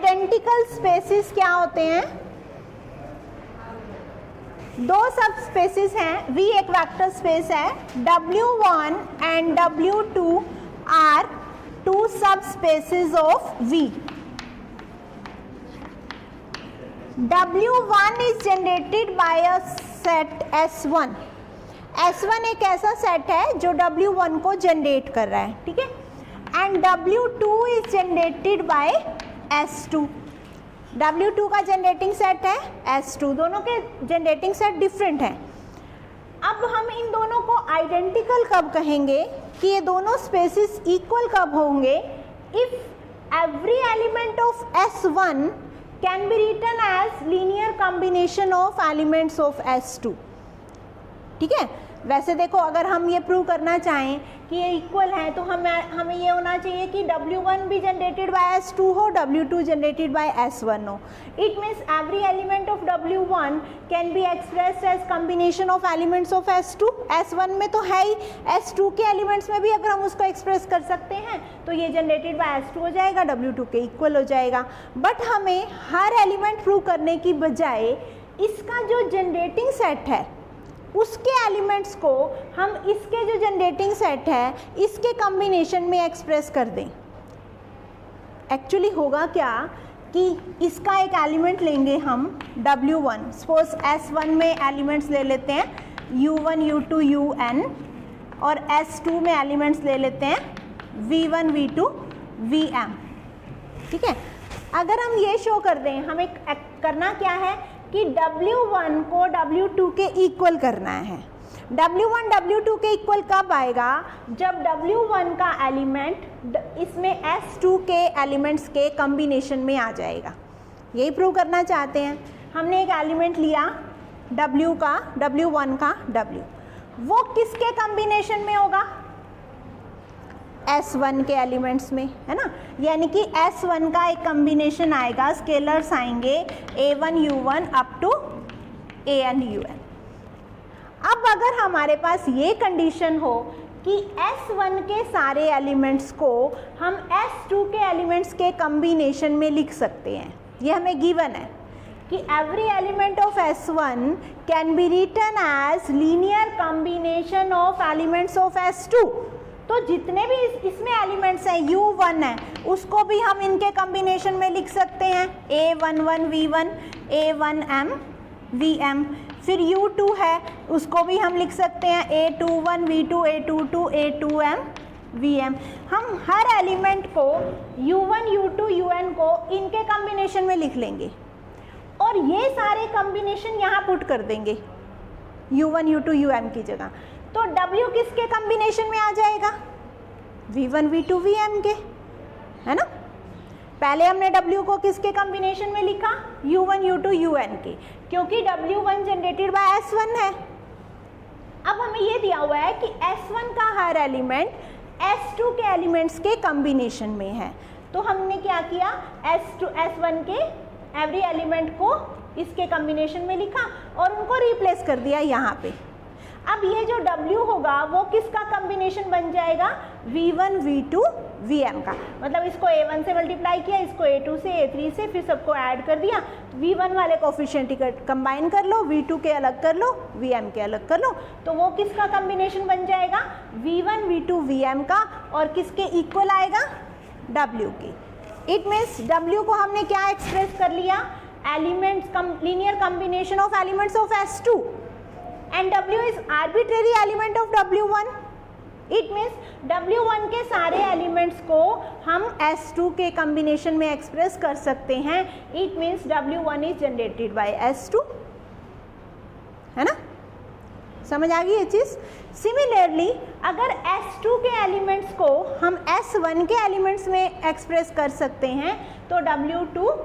Identical spaces क्या होते हैं? दो सब स्पेसिस हैं, V एक वेक्टर स्पेस है, W1 and W2 are two subspaces of V. W1 is generated by a set S1. S1 एक ऐसा सेट है जो W1 को जनरेट कर रहा है, ठीक है, and W2 is generated by S2. W2 का जनरेटिंग सेट है S2, दोनों के जनरेटिंग सेट डिफरेंट हैं. अब हम इन दोनों को आइडेंटिकल कब कहेंगे कि ये दोनों स्पेसिस इक्वल कब होंगे? If every element of S1 can be written as linear combination of elements of S2. ठीक है, वैसे देखो अगर हम ये प्रूव करना चाहें कि ये इक्वल है तो हमें ये होना चाहिए कि W1 भी जनरेटेड बाय S2 हो, W2 जनरेटेड बाय S1 हो. It means every element of W1 can be expressed as combination of elements of S2. S1 में तो है ही, S2 के एलिमेंट्स में भी अगर हम उसको एक्सप्रेस कर सकते हैं तो ये जनरेटेड बाय S2 हो जाएगा, W2 के इक्वल हो जाएगा. बट हमें हर एलिमेंट प्रूव करने की बजाय इसका जो जनरेटिंग सेट है उसके एलिमेंट्स को हम इसके जो जनरेटिंग सेट है इसके कॉम्बिनेशन में एक्सप्रेस कर दें. एक्चुअली होगा क्या कि इसका एक एलिमेंट लेंगे हम W1, सपोज S1 में एलिमेंट्स ले लेते हैं U1, U2, UN, और S2 में एलिमेंट्स ले लेते हैं V1, V2, VM. ठीक है, अगर हम ये शो कर दें, हमें करना क्या है कि W1 को W2 के इक्वल करना है. W1 W2 के इक्वल कब आएगा? जब W1 का एलिमेंट इसमें S2 के एलिमेंट्स के कॉम्बिनेशन में आ जाएगा. यही प्रूव करना चाहते हैं. हमने एक एलिमेंट लिया W का, W1 का W, वो किसके कॉम्बिनेशन में होगा? S1 के एलिमेंट्स में, है ना. यानी कि S1 का एक कॉम्बिनेशन आएगा, स्केलर्स आएंगे A1 U1 up to AN UN. अब अगर हमारे पास ये कंडीशन हो कि S1 के सारे एलिमेंट्स को हम S2 के एलिमेंट्स के कॉम्बिनेशन में लिख सकते हैं, ये हमें गिवन है कि every element of S1 can be written as linear combination of elements of S2. तो जितने भी इसमें एलिमेंट्स हैं, U1 है, उसको भी हम इनके कॉम्बिनेशन में लिख सकते हैं A11 V1, A1M VM. फिर U2 है, उसको भी हम लिख सकते हैं A21 V2, A22 A2M VM. हम हर एलिमेंट को U1, U2, UN को इनके कॉम्बिनेशन में लिख लेंगे और ये सारे कॉम्बिनेशन यहाँ पुट कर देंगे U1, U2, UM की जगह. तो W किसके कॉम्बिनेशन में आ जाएगा? V1, V2, VM के, है ना. पहले हमने W को किसके कॉम्बिनेशन में लिखा? U1, U2, UN के, क्योंकि W1 जनरेटेड बाय S1 है. अब हमें ये दिया हुआ है कि S1 का हर एलिमेंट S2 के एलिमेंट्स के कॉम्बिनेशन में है. तो हमने क्या किया? S1 के एवरी एलिमेंट को इसके कॉम्बिनेशन में लिखा और उनको रिप्लेस कर दिया यहाँ पे. अब ये जो W होगा वो किसका कॉम्बिनेशन बन जाएगा? V1, V2, VM का. मतलब इसको A1 से मल्टीप्लाई किया, इसको A2 से, A3 से, फिर सबको ऐड कर दिया. V1 वाले कोफिशिएंट कंबाइन कर लो, V2 के अलग कर लो, VM के अलग कर लो. तो वो किसका कॉम्बिनेशन बन जाएगा? V1, V2, VM का. और किसके इक्वल आएगा? W के. इट मीन्स W को हमने क्या एक्सप्रेस कर लिया? Elements, linear combination of elements of S2. and W is arbitrary element of W1. It means W1 के सारे एलिमेंट्स को हम S2 के कॉम्बिनेशन में एक्सप्रेस कर सकते हैं. It means W1 is generated by S2, है ना. समझ आ गई ये चीज़. सिमिलरली अगर S2 के एलिमेंट्स को हम S1 के एलिमेंट्स में एक्सप्रेस कर सकते हैं तो W2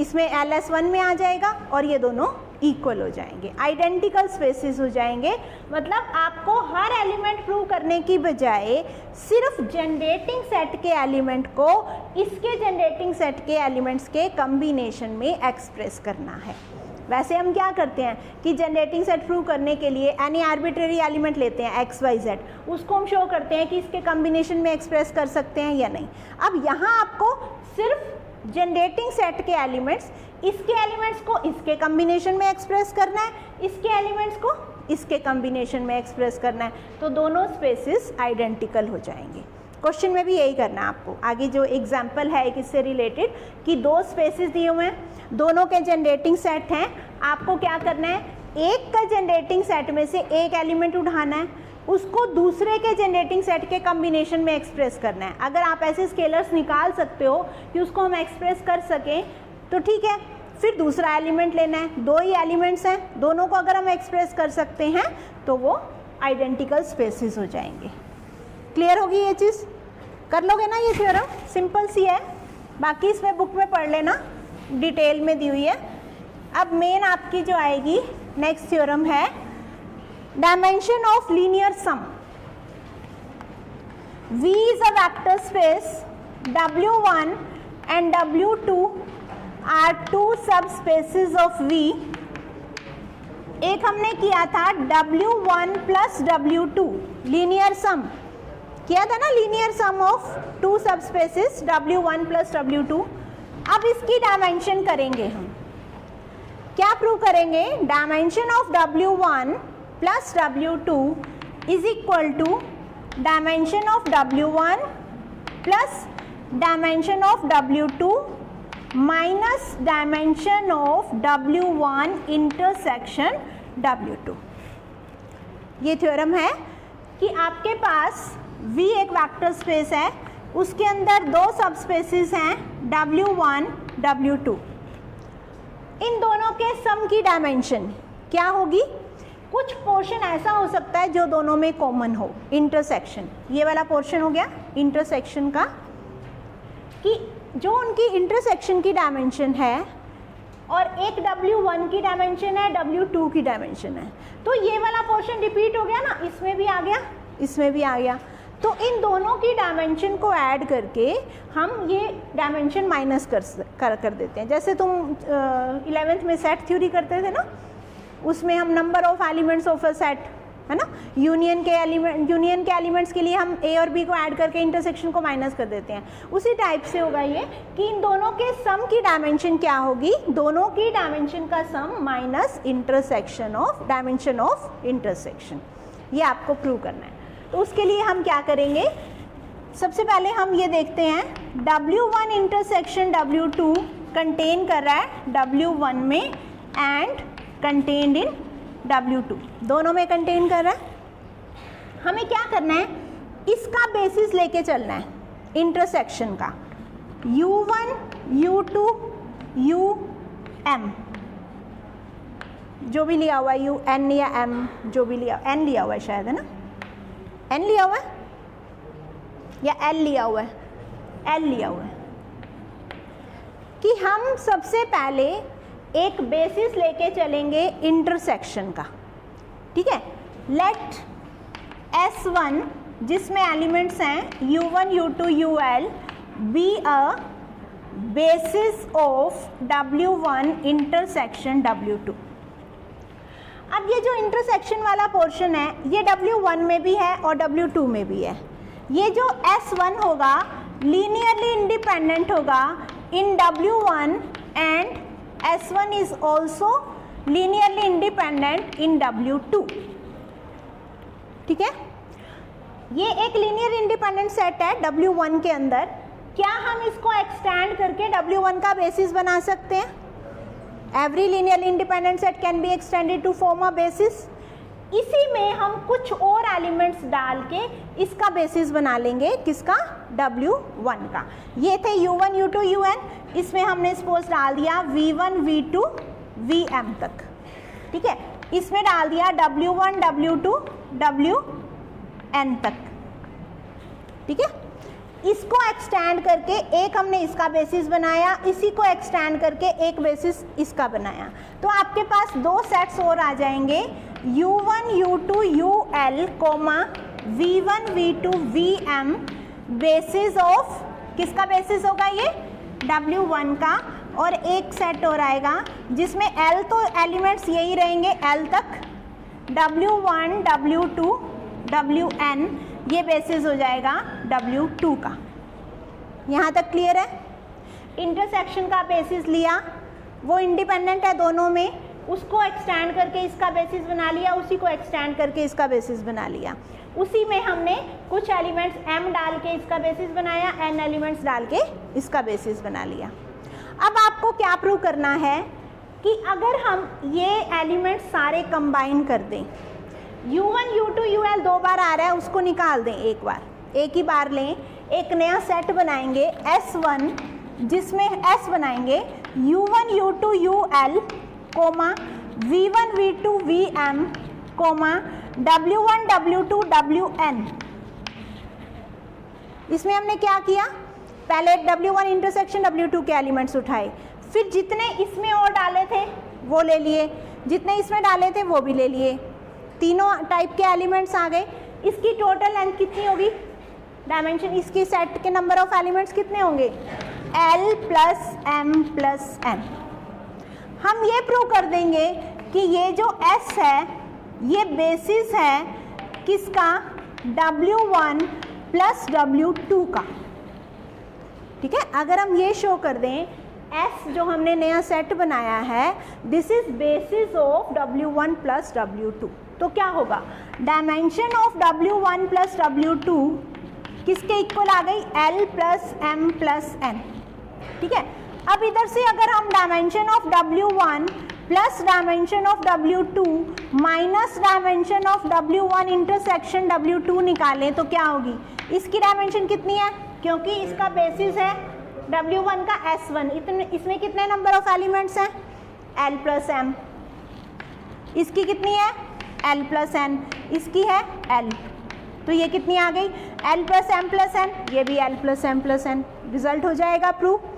इसमें LS1 में आ जाएगा और ये दोनों इक्वल हो जाएंगे, आइडेंटिकल स्पेसिस हो जाएंगे. मतलब आपको हर एलिमेंट प्रूव करने की बजाय सिर्फ जनरेटिंग सेट के एलिमेंट को इसके जनरेटिंग सेट के एलिमेंट्स के कॉम्बिनेशन में एक्सप्रेस करना है. वैसे हम क्या करते हैं कि जनरेटिंग सेट प्रूव करने के लिए एनी आर्बिट्रेरी एलिमेंट लेते हैं XYZ, उसको हम शो करते हैं कि इसके कॉम्बिनेशन में एक्सप्रेस कर सकते हैं या नहीं. अब यहाँ आपको सिर्फ जनरेटिंग सेट के एलिमेंट्स, इसके एलिमेंट्स को इसके कॉम्बिनेशन में एक्सप्रेस करना है, इसके एलिमेंट्स को इसके कॉम्बिनेशन में एक्सप्रेस करना है, तो दोनों स्पेसिस आइडेंटिकल हो जाएंगे। क्वेश्चन में भी यही करना है आपको। आगे जो एग्जांपल है एक इससे रिलेटेड कि दो स्पेसिस दिए हुए हैं, दोनों के जनरेटिंग सेट हैं, आपको क्या करना है, एक का जनरेटिंग सेट में से एक एलिमेंट उठाना है, उसको दूसरे के जनरेटिंग सेट के कॉम्बिनेशन में एक्सप्रेस करना है। अगर आप ऐसे स्केलर्स निकाल सकते हो कि उसको हम एक्सप्रेस कर सकें तो ठीक है, फिर दूसरा एलिमेंट लेना है, दो ही एलिमेंट्स हैं, दोनों को अगर हम एक्सप्रेस कर सकते हैं तो वो आइडेंटिकल स्पेसिस हो जाएंगे। क्लियर होगी ये चीज़? कर लोगे ना ये थ्योरम? सिंपल सी है, बाकी इसमें बुक में पढ़ लेना, डिटेल में दी हुई है। अब मेन आपकी जो आएगी नेक्स्ट थ्योरम है dimension of linear sum. V is a vector space, W1 and W2 are two subspaces of V। एक हमने किया था W1 plus W2 लीनियर सम किया था ना, linear sum of two subspaces W1 plus W2। अब इसकी डायमेंशन करेंगे हम, क्या प्रूव करेंगे, dimension of W1 plus W2 is equal to dimension of W1 plus dimension of W2 minus dimension of W1 intersection W2। ये theorem है कि आपके पास V एक वेक्टर स्पेस है, उसके अंदर दो सबस्पेसेस हैं W1 W2, इन दोनों के सम की डायमेंशन क्या होगी, कुछ पोर्शन ऐसा हो सकता है जो दोनों में कॉमन हो, इंटरसेक्शन, ये वाला पोर्शन हो गया इंटरसेक्शन का, कि जो उनकी इंटरसेक्शन की डायमेंशन है और एक W1 की डायमेंशन है, W2 की डायमेंशन है, तो ये वाला पोर्शन रिपीट हो गया ना, इसमें भी आ गया, इसमें भी आ गया, तो इन दोनों की डायमेंशन को ऐड करके हम ये डायमेंशन माइनस कर देते हैं। जैसे तुम 11th में सेट थ्योरी करते थे ना, उसमें हम number of elements of a set, है ना, यूनियन के एलिमेंट्स के लिए हम ए और बी को ऐड करके इंटरसेक्शन को माइनस कर देते हैं, उसी टाइप से होगा ये कि इन दोनों के सम की डायमेंशन क्या होगी, दोनों की डायमेंशन का sum minus intersection of dimension of intersection, ये आपको प्रूव करना है। तो उसके लिए हम क्या करेंगे, सबसे पहले हम ये देखते हैं W1 इंटरसेक्शन W2 कंटेन कर रहा है W1 में एंड कंटेन्ड इन W2, दोनों में कंटेन कर रहा है। हमें क्या करना है, इसका बेसिस लेके चलना है इंटरसेक्शन का, U1 U2 UM, जो भी लिया हुआ है, UN या M, जो भी लिया, N लिया हुआ है शायद, है ना, N लिया हुआ है या L लिया हुआ है, L लिया हुआ है, कि हम सबसे पहले एक बेसिस लेके चलेंगे इंटरसेक्शन का, ठीक है। लेट S1 जिसमें एलिमेंट्स हैं U1 U2 UL be a basis of W1 intersection W2। अब ये जो इंटरसेक्शन वाला पोर्शन है ये W1 में भी है और W2 में भी है। ये जो S1 होगा लीनियरली इंडिपेंडेंट होगा इन W1 and S1 is also linearly independent in W2, ठीक है। ये एक लीनियर इंडिपेंडेंट सेट है W1 के अंदर, क्या हम इसको एक्सटेंड करके W1 का बेसिस बना सकते हैं? Every linearly independent set can be extended to form a basis. इसी में हम कुछ और एलिमेंट्स डाल के इसका बेसिस बना लेंगे, किसका, W1 का। ये थे U1 U2 UN, इसमें हमने सपोज डाल दिया V1 V2 VM तक, ठीक है। इसमें डाल दिया W1 W2 WN तक, ठीक है। इसको एक्सटेंड करके एक हमने इसका बेसिस बनाया, इसी को एक्सटेंड करके एक बेसिस इसका बनाया, तो आपके पास दो सेट्स और आ जाएंगे U1 U2 UL V1 V2 VM basis of, किसका बेसिस होगा ये, W1 का, और एक सेट और आएगा जिसमें L तो एलिमेंट्स यही रहेंगे L तक, W1 W2 WN ये बेसिस हो जाएगा W2 का। यहाँ तक क्लियर है? इंटरसेक्शन का बेसिस लिया, वो इंडिपेंडेंट है दोनों में, उसको एक्सटेंड करके इसका बेसिस बना लिया, उसी को एक्सटेंड करके इसका बेसिस बना लिया। उसी में हमने कुछ एलिमेंट्स m डाल के इसका बेसिस बनाया, n एलिमेंट्स डाल के इसका बेसिस बना लिया। अब आपको क्या प्रूव करना है कि अगर हम ये एलिमेंट्स सारे कंबाइन कर दें, u1 u2 ul दो बार आ रहा है उसको निकाल दें, एक बार, एक ही बार लें, एक नया सेट बनाएंगे S1 जिसमें S बनाएंगे u1 u2 ul comma v1 v2 vm comma w1 w2 wn। इसमें हमने क्या किया, पहले w1 इंटरसेक्शन w2 के एलिमेंट्स उठाए, फिर जितने इसमें और डाले थे वो ले लिए, जितने इसमें डाले थे वो भी ले लिए, तीनों टाइप के एलिमेंट्स आ गए। इसकी टोटल लेंथ कितनी होगी, डायमेंशन इसकी सेट के नंबर ऑफ एलिमेंट्स कितने होंगे, l plus m plus n। हम ये प्रूव कर देंगे कि ये जो s है ये बेसिस है किसका, w1 प्लस w2 का। ठीक है, अगर हम ये शो कर दें s जो हमने नया सेट बनाया है this is basis of w1 plus w2, तो क्या होगा, dimension of w1 plus w2 किसके इक्वल आ गई, l plus m plus n। ठीक है, अब इधर से अगर हम dimension of w1 plus dimension of w2 minus dimension of w1 intersection w2 निकालें तो क्या होगी, इसकी डायमेंशन कितनी है, क्योंकि इसका बेसिस है w1 का s1, इतने इसमें कितने नंबर ऑफ एलिमेंट्स हैं, l प्लस m, इसकी कितनी है l प्लस n, इसकी है l, तो ये कितनी आ गई l plus m plus n, ये भी l plus m plus n। Result हो जाएगा प्रूफ।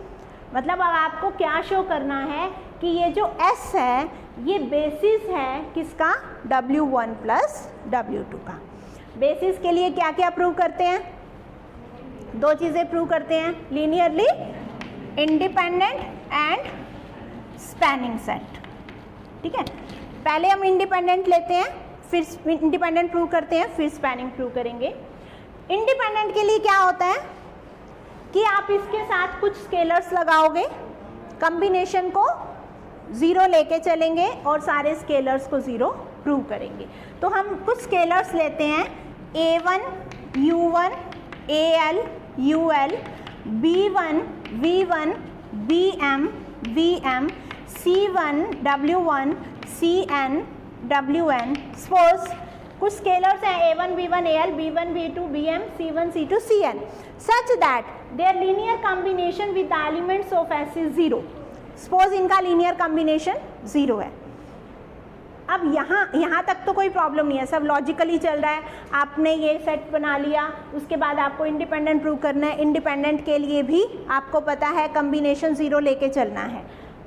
मतलब अब आपको क्या शो करना है कि ये जो s है ये बेसिस है किसका, w1 प्लस w2 का। बेसिस के लिए क्या क्या प्रूव करते हैं, दो चीज़ें प्रूव करते हैं, linearly independent and spanning set. ठीक है, पहले हम इंडिपेंडेंट लेते हैं, फिर इंडिपेंडेंट प्रूव करते हैं, फिर स्पैनिंग प्रूव करेंगे। इंडिपेंडेंट के लिए क्या होता है कि आप इसके साथ कुछ स्केलर्स लगाओगे, कॉम्बिनेशन को 0 लेके चलेंगे और सारे स्केलर्स को 0 प्रूव करेंगे। तो हम कुछ स्केलर्स लेते हैं, a1 u1 al ul b1 v1 bm vm c1 w1 cn wn। Suppose कुछ स्केलर्स हैं a1 b1 al b1 b2 bm c1 c2 cn such that their linear combination with the elements of S is 0। Suppose इनका linear combination 0 है। अब यहाँ तक तो कोई problem नहीं है, सब लॉजिकली चल रहा है। आपने ये सेट बना लिया, उसके बाद आपको इंडिपेंडेंट प्रूव करना है, इंडिपेंडेंट के लिए भी आपको पता है कॉम्बिनेशन 0 लेके चलना है।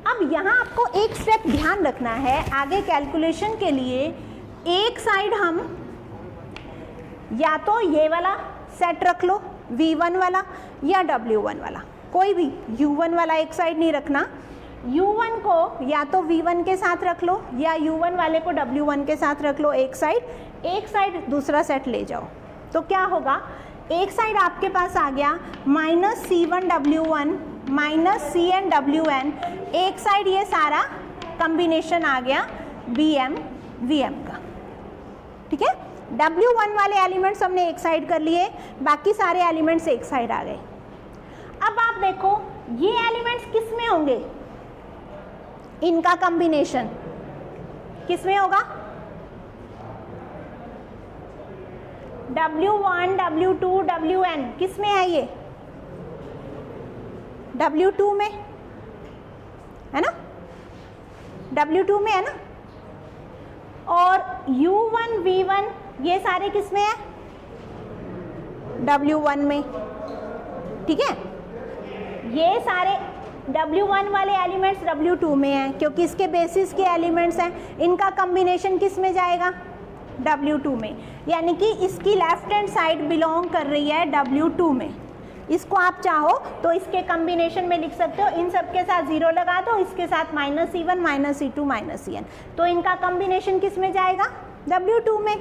अब यहाँ आपको एक स्टेप ध्यान रखना है, आगे कैलकुलेशन के लिए एक साइड हम या तो ये वाला सेट रख लो v1 वाला या w1 वाला, कोई भी u1 वाला एक साइड नहीं रखना, u1 को या तो v1 के साथ रख लो या u1 वाले को w1 के साथ रख लो एक साइड दूसरा सेट ले जाओ। तो क्या होगा, एक साइड आपके पास आ गया minus c1 w1 minus cn wn, एक साइड ये सारा कॉम्बिनेशन आ गया bm vm का। ठीक है, w1 वाले एलिमेंट्स हमने एक साइड कर लिए, बाकी सारे एलिमेंट्स एक साइड आ गए। अब आप देखो ये एलिमेंट्स किस में होंगे, इनका कॉम्बिनेशन किस में होगा, w1 w2 wn किस में है, ये w2 में है ना, w2 में है ना, और u1 v1 ये सारे किस में है, w1 में। ठीक है, ये सारे w1 वाले एलिमेंट्स w2 में हैं क्योंकि इसके बेसिस के एलिमेंट्स हैं, इनका कॉम्बिनेशन किस में जाएगा, w2 में, यानी कि इसकी लेफ्ट हैंड साइड बिलोंग कर रही है w2 में। इसको आप चाहो तो इसके कॉम्बिनेशन में लिख सकते हो, इन सब के साथ 0 लगा दो, इसके साथ minus c1 minus c2 minus cn, तो इनका कॉम्बिनेशन किस में जाएगा, w2 में।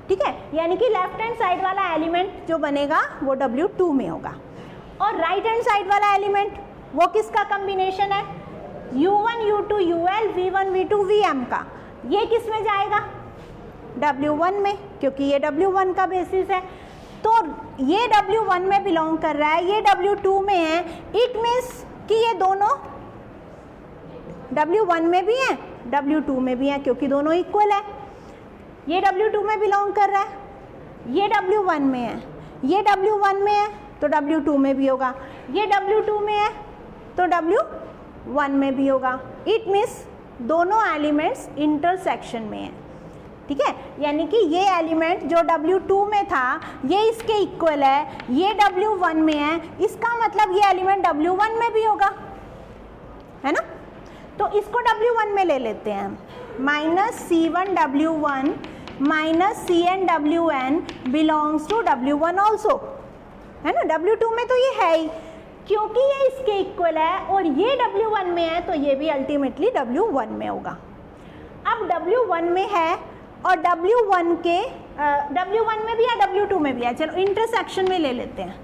ठीक है, यानी कि लेफ्ट हैंड साइड वाला एलिमेंट जो बनेगा वो w2 में होगा, और राइट हैंड साइड वाला एलिमेंट वो किसका कॉम्बिनेशन है? U1 U2 UL V1 V2 VM का। ये किस में जाएगा? W1 में, क्योंकि ये W1 का बेसिस है। तो ये W1 में बिलोंग कर रहा है, ये W2 में है। इट मीन्स कि ये दोनों W1 में भी हैं, W2 में भी हैं, क्योंकि दोनों इक्वल है। ये W2 में बिलोंग कर रहा है, ये W1 में है, ये W1 में है तो W2 में भी होगा, ये W2 में है तो W1 में भी होगा। इट मीन्स दोनों एलिमेंट्स इंटरसेक्शन में हैं, ठीक है। यानी कि ये एलिमेंट जो W2 में था ये इसके इक्वल है, ये W1 में है, इसका मतलब ये एलिमेंट W1 में भी होगा, है ना। तो इसको W1 में ले लेते हैं हम। -C1 W1 -Cn Wn belongs to W1 also, है ना। W2 में तो ये है ही, क्योंकि ये इसके इक्वल है और ये W1 में है तो ये भी अल्टीमेटली W1 में होगा। अब W1 में है और W1 में भी है, W2 में भी है। चलो इंटरसेक्शन में ले लेते हैं।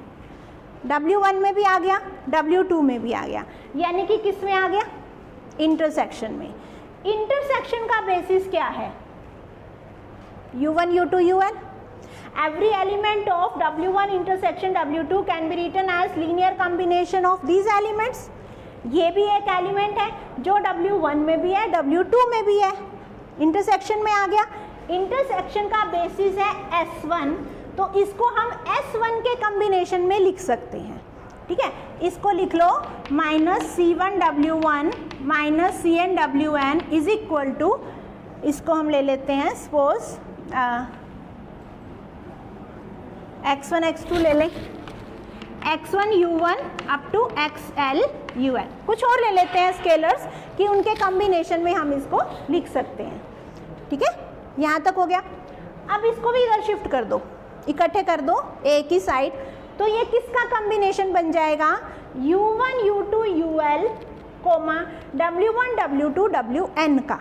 W1 में भी आ गया, W2 में भी आ गया, यानी कि किस में आ गया? इंटरसेक्शन में। इंटरसेक्शन का बेसिस क्या है? U1 U2 UL। Every element of W1 intersection W2 can be written as linear combination of these elements। ये भी एक एलिमेंट है जो W1 में भी है, W2 में भी है, इंटरसेक्शन में आ गया। इंटरसेक्शन का बेसिस है S1, तो इसको हम S1 के कॉम्बिनेशन में लिख सकते हैं, ठीक है। इसको लिख लो -C1 W1 -Cn Wn is equal to, इसको हम ले लेते हैं सपोज x1 x2 ले लें, x1 U1 up to XL UN। कुछ और ले लेते हैं स्केलर्स कि उनके कॉम्बिनेशन में हम इसको लिख सकते हैं, ठीक है। यहाँ तक हो गया। अब इसको भी इधर शिफ्ट कर दो, इकट्ठे कर दो एक ही साइड, तो ये किसका कॉम्बिनेशन बन जाएगा? U1 U2 UL W1 W2 WN का,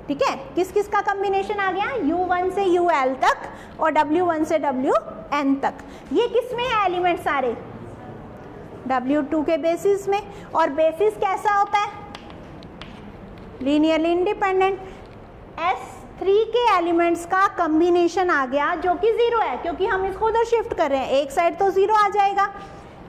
ठीक है। किस किस का कॉम्बिनेशन आ गया? U1 से UL तक और W1 से WN तक। ये किस में है एलिमेंट? सारे W2 के बेसिस में। और बेसिस कैसा होता है? Linearly independent. S3 के एलिमेंट्स का कॉम्बिनेशन आ गया जो कि 0 है, क्योंकि हम इसको उधर शिफ्ट कर रहे हैं। एक साइड तो 0 आ जाएगा,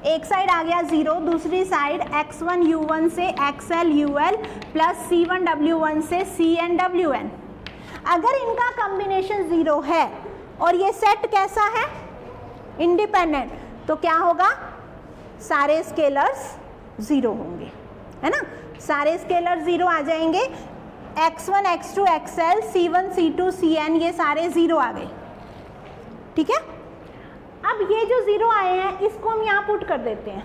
एक साइड आ गया 0, दूसरी साइड x1 U1 से XL UL plus C1 W1 से Cn Wn। अगर इनका कॉम्बिनेशन 0 है और ये सेट कैसा है? इंडिपेंडेंट, तो क्या होगा? सारे स्केलर्स 0 होंगे, है ना। सारे स्केलर 0 आ जाएंगे। x1 x2 XL C1 C2 Cn ये सारे 0 आ गए, ठीक है। अब ये जो 0 आए हैं इसको हम यहाँ पुट कर देते हैं।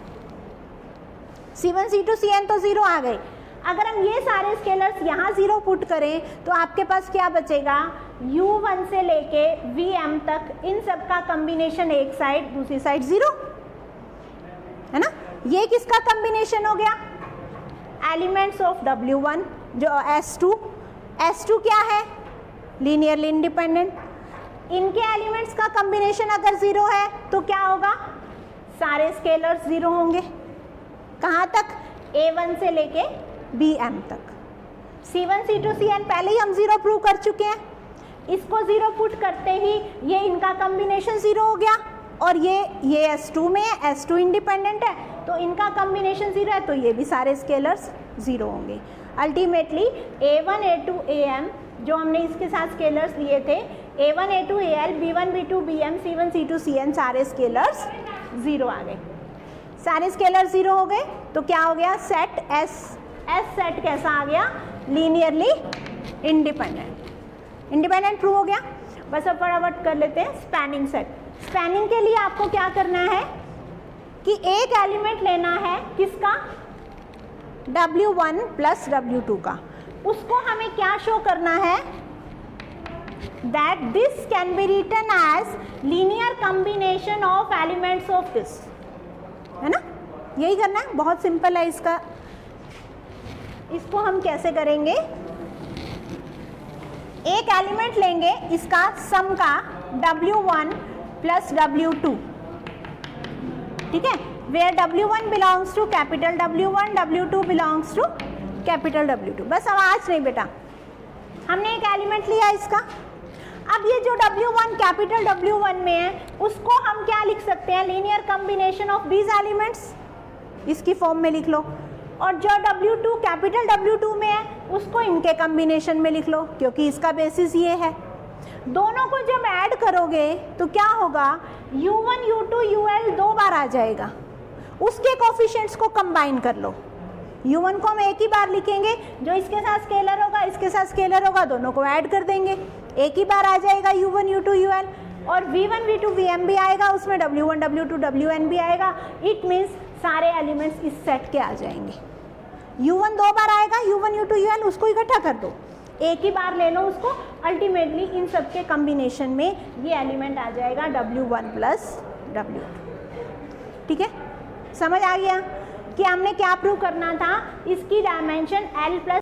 C1 C2 Cn तो 0 आ गए। अगर हम ये सारे स्केलर्स यहाँ 0 पुट करें तो आपके पास क्या बचेगा? U1 से लेके Vm तक इन सब का कॉम्बिनेशन एक साइड, दूसरी साइड 0, है ना। ये किसका कॉम्बिनेशन हो गया? एलिमेंट्स ऑफ W1 जो S2 क्या है? Linearly independent. इनके एलिमेंट्स का कॉम्बिनेशन अगर 0 है तो क्या होगा? सारे स्केलर्स 0 होंगे। कहाँ तक? A1 से लेके Bm तक। C1 C2 Cn पहले ही हम 0 प्रूव कर चुके हैं। इसको 0 पुट करते ही ये इनका कॉम्बिनेशन 0 हो गया। और ये S2 में है, S2 इंडिपेंडेंट है, तो इनका कॉम्बिनेशन 0 है, तो ये भी सारे स्केलर्स 0 होंगे। अल्टीमेटली A1 A2 AM जो हमने इसके साथ स्केलर्स लिए थे, A1 A2 AL B1 B2 BM C1 C2 Cn सारे स्केलर्स 0 आ गए। सारे स्केलर 0 हो गए तो क्या हो गया? सेट S सेट कैसा आ गया? Linearly independent. इंडिपेंडेंट प्रूव हो गया। बस अब फटाफट कर लेते हैं स्पैनिंग सेट। स्पैनिंग के लिए आपको क्या करना है कि एक एलिमेंट लेना है, किसका? W1 प्लस W2 का। उसको हमें क्या शो करना है? That this can be written as linear combination of elements of this, है ना। यही करना है, बहुत सिंपल है इसका। इसको हम कैसे करेंगे? एक एलिमेंट लेंगे, इसका सम का W1 प्लस W2, ठीक है। where W1 belongs to capital W1, W2 belongs to capital W2। बस आवाज नहीं बेटा, हमने एक एलिमेंट लिया इसका। अब ये जो W1 कैपिटल W1 में है उसको हम क्या लिख सकते हैं, linear combination of these elements, इसकी फॉर्म में लिख लो। और जो W2 कैपिटल W2 में है उसको इनके कॉम्बिनेशन में लिख लो, क्योंकि इसका बेसिस ये है। दोनों को जब ऐड करोगे तो क्या होगा, U1 U2 UL 2 बार आ जाएगा, उसके कोफिशिएंट्स को कंबाइन कर लो। U1 को हम एक ही बार लिखेंगे, जो इसके साथ स्केलर होगा इसके साथ स्केलर होगा, दोनों को ऐड कर देंगे, एक ही बार आ जाएगा U1 U2 UL। और V1 V2 VM भी आएगा, उसमें W1 W2 WN भी आएगा। इट मीन्स सारे एलिमेंट्स इस सेट के आ जाएंगे। U1 2 बार आएगा, U1 U2 UL, उसको इकट्ठा कर दो, एक ही बार ले लो उसको। अल्टीमेटली इन सब के कॉम्बिनेशन में ये एलिमेंट आ जाएगा W1 प्लस W2। ठीक है, समझ आ गया कि हमने क्या प्रूव करना था, इसकी डायमेंशन L प्लस